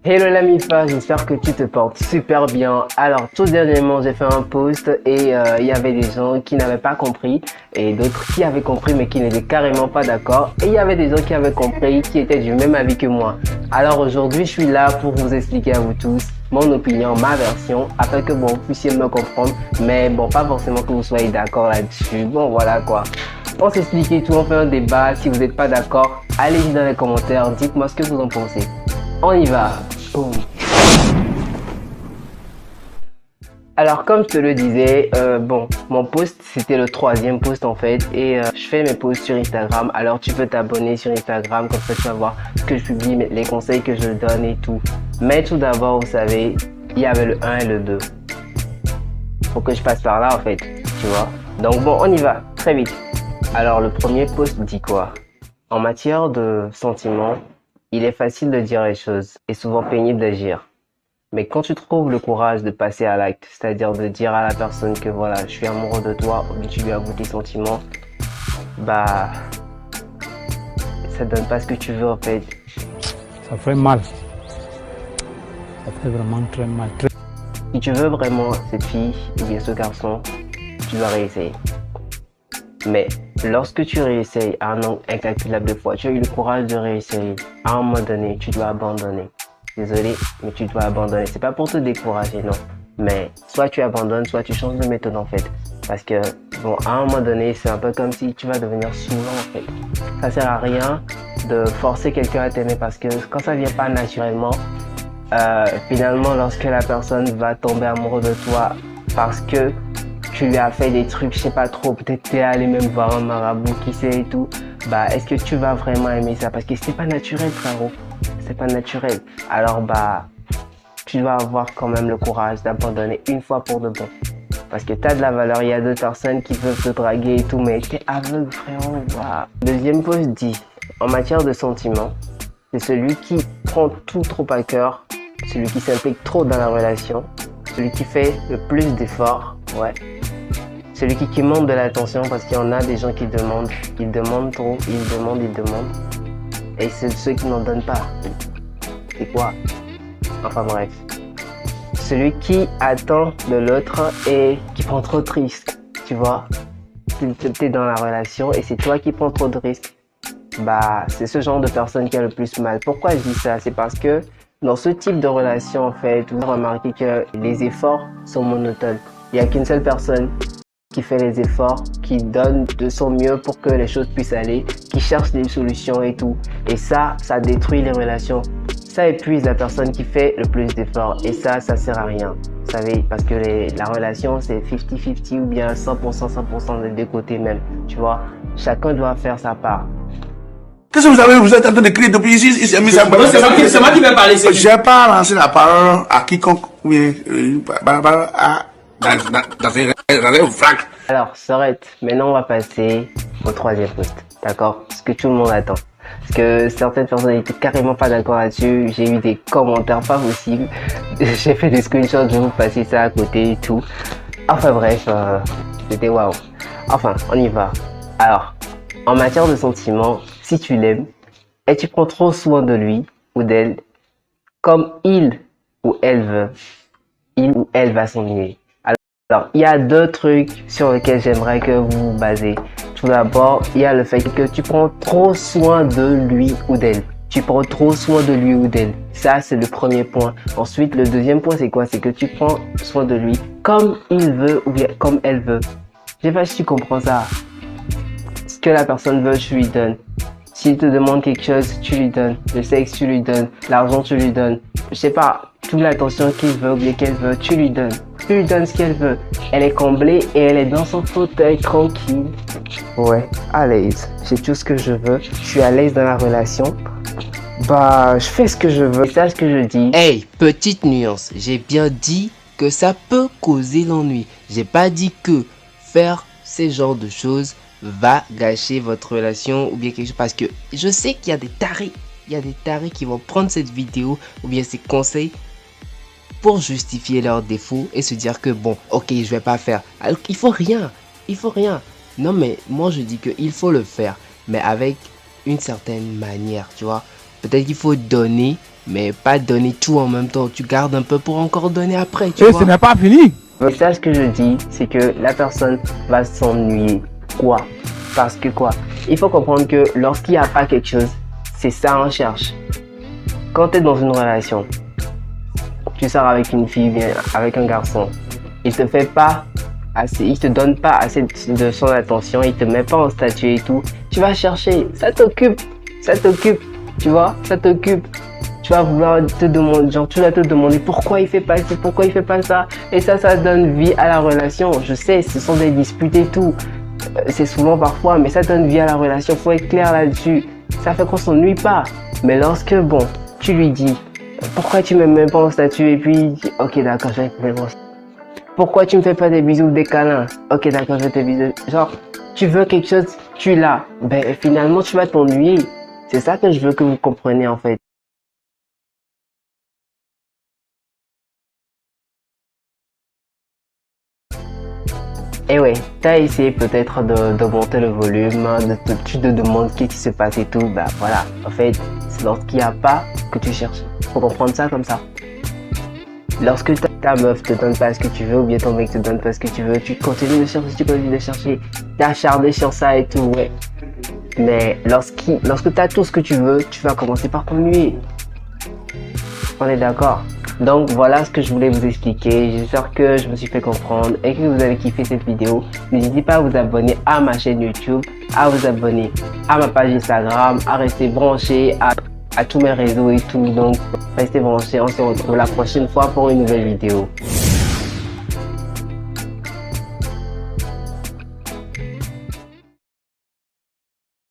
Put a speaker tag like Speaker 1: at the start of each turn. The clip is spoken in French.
Speaker 1: Hello la MIFA, j'espère que tu te portes super bien. Alors tout dernièrement j'ai fait un post et il y avait des gens qui n'avaient pas compris et d'autres qui avaient compris mais qui n'étaient carrément pas d'accord. Et il y avait des gens qui avaient compris, qui étaient du même avis que moi. Alors aujourd'hui je suis là pour vous expliquer à vous tous mon opinion, ma version, afin que bon, vous puissiez me comprendre. Mais bon, pas forcément que vous soyez d'accord là-dessus. Bon voilà quoi. On s'explique et tout, on fait un débat. Si vous n'êtes pas d'accord, allez-y dans les commentaires, dites-moi ce que vous en pensez. On y va. Boum. Alors comme je te le disais, bon, mon post c'était le troisième post en fait et je fais mes posts sur Instagram. Alors tu peux t'abonner sur Instagram, comme ça tu vas voir ce que je publie, les conseils que je donne et tout. Mais tout d'abord, vous savez, il y avait le 1 et le 2. Faut que je passe par là en fait, tu vois. Donc bon, on y va, très vite. Alors le premier post dit quoi? En matière de sentiments, il est facile de dire les choses et souvent pénible d'agir. Mais quand tu trouves le courage de passer à l'acte, c'est-à-dire de dire à la personne que voilà, je suis amoureux de toi, ou que tu lui avoues tes sentiments, bah, ça donne pas ce que tu veux en fait.
Speaker 2: Ça fait mal. Ça fait vraiment très mal.
Speaker 1: Si tu veux vraiment cette fille ou bien ce garçon, tu dois réessayer. Mais lorsque tu réessayes à un nombre incalculable de fois, tu as eu le courage de réessayer, à un moment donné, tu dois abandonner. Désolé, mais tu dois abandonner. C'est pas pour te décourager, non. Mais soit tu abandonnes, soit tu changes de méthode en fait. Parce que, bon, à un moment donné, c'est un peu comme si tu vas devenir saoulant en fait. Ça sert à rien de forcer quelqu'un à t'aimer parce que quand ça vient pas naturellement, finalement, lorsque la personne va tomber amoureux de toi parce que tu lui as fait des trucs, je sais pas trop, peut-être t'es allé même voir un marabout, qui sait et tout, bah, est-ce que tu vas vraiment aimer ça? Parce que c'est pas naturel, frérot. C'est pas naturel. Alors, bah, tu dois avoir quand même le courage d'abandonner une fois pour de bon. Parce que t'as de la valeur, il y a d'autres personnes qui peuvent te draguer et tout, mais t'es aveugle, frérot. Wow. Deuxième post dit, en matière de sentiments, c'est celui qui prend tout trop à cœur, celui qui s'implique trop dans la relation, celui qui fait le plus d'efforts, ouais. Celui qui demande de l'attention parce qu'il y en a des gens qui demandent, ils demandent trop, ils demandent. Et c'est ceux qui n'en donnent pas. C'est quoi? Enfin bref. Celui qui attend de l'autre et qui prend trop de risques, tu vois. Tu es dans la relation et c'est toi qui prends trop de risques. Bah, c'est ce genre de personne qui a le plus mal. Pourquoi je dis ça? C'est parce que dans ce type de relation, en fait, vous remarquez que les efforts sont monotones. Il n'y a qu'une seule personne qui fait les efforts, qui donne de son mieux pour que les choses puissent aller, qui cherche des solutions et tout. Et ça détruit les relations. Ça épuise la personne qui fait le plus d'efforts. Et ça sert à rien. Vous savez, parce que la relation, c'est 50-50 ou bien 100% des deux côtés même. Tu vois, chacun doit faire sa part.
Speaker 3: Qu'est-ce que vous avez, vous êtes en train de crier depuis ici, c'est
Speaker 4: moi qui vais parler.
Speaker 3: Je n'ai pas lancé la parole à quiconque, oui, dans un vrac.
Speaker 1: Alors, Sorette, maintenant on va passer au troisième post, d'accord? Ce que tout le monde attend. Parce que certaines personnes n'étaient carrément pas d'accord là-dessus. J'ai eu des commentaires pas possibles. J'ai fait des screenshots, je vais vous passer ça à côté et tout. Enfin bref, c'était waouh. Enfin, on y va. Alors, en matière de sentiments, si tu l'aimes et tu prends trop soin de lui ou d'elle, comme il ou elle veut, il ou elle va s'ennuyer. Alors, il y a deux trucs sur lesquels j'aimerais que vous vous basez. Tout d'abord, il y a le fait que tu prends trop soin de lui ou d'elle. Tu prends trop soin de lui ou d'elle. Ça, c'est le premier point. Ensuite, le deuxième point, c'est quoi? C'est que tu prends soin de lui comme il veut ou bien comme elle veut. Je sais pas si tu comprends ça. Ce que la personne veut, tu lui donnes. S'il te demande quelque chose, tu lui donnes. Le sexe, tu lui donnes. L'argent, tu lui donnes. Je sais pas, toute l'attention qu'il veut ou bien qu'elle veut, tu lui donnes. Tu lui donnes ce qu'elle veut. Elle est comblée et elle est dans son fauteuil tranquille. Ouais, à l'aise. J'ai tout ce que je veux. Je suis à l'aise dans la relation. Bah, je fais ce que je veux. C'est ça ce que je dis.
Speaker 5: Hey, petite nuance. J'ai bien dit que ça peut causer l'ennui. J'ai pas dit que faire ces genres de choses va gâcher votre relation ou bien quelque chose. Parce que je sais qu'il y a des tarés. Il y a des tarés qui vont prendre cette vidéo ou bien ces conseils pour justifier leurs défauts et se dire que bon, ok, je vais pas faire. Alors qu'il faut rien. Il faut rien. Non, mais moi je dis qu'il faut le faire. Mais avec une certaine manière, tu vois. Peut-être qu'il faut donner mais pas donner tout en même temps. Tu gardes un peu pour encore donner après, tu
Speaker 2: Et
Speaker 5: vois.
Speaker 2: ce n'est pas fini.
Speaker 1: Et ça, ce que je dis, c'est que la personne va s'ennuyer. Quoi? Parce que quoi? Il faut comprendre que lorsqu'il n'y a pas quelque chose, c'est ça on cherche. Quand tu es dans une relation, tu sors avec une fille, bien avec un garçon, il te fait pas assez, il te donne pas assez de son attention, il te met pas en statut et tout, tu vas chercher, ça t'occupe, tu vois, ça t'occupe. Tu vas vouloir te demander, genre tu vas te demander pourquoi il fait pas ça, pourquoi il fait pas ça, et ça donne vie à la relation. Je sais, ce sont des disputes et tout, c'est souvent parfois, mais ça donne vie à la relation, faut être clair là-dessus. Ça fait qu'on s'ennuie pas. Mais lorsque, bon, tu lui dis, pourquoi tu me mets pas en statut, et puis il dit, ok d'accord, je vais te mettre en statut. Pourquoi tu me fais pas des bisous, des câlins? Ok d'accord, je vais te bisous. Genre, tu veux quelque chose, tu l'as. Ben finalement, tu vas t'ennuyer. C'est ça que je veux que vous compreniez en fait. Et ouais, t'as essayé peut-être de monter le volume, tu te demandes qu'est-ce qui se passe et tout, bah voilà. En fait, c'est lorsqu'il n'y a pas que tu cherches. Faut comprendre ça comme ça. Lorsque ta meuf te donne pas ce que tu veux, ou bien ton mec te donne pas ce que tu veux, tu continues de chercher, t'acharner sur ça et tout, ouais. Mais lorsque t'as tout ce que tu veux, tu vas commencer par t'ennuyer. On est d'accord? Donc voilà ce que je voulais vous expliquer, j'espère que je me suis fait comprendre et que vous avez kiffé cette vidéo. N'hésitez pas à vous abonner à ma chaîne YouTube, à vous abonner à ma page Instagram, à rester branché à tous mes réseaux et tout. Donc restez branchés, on se retrouve la prochaine fois pour une nouvelle vidéo.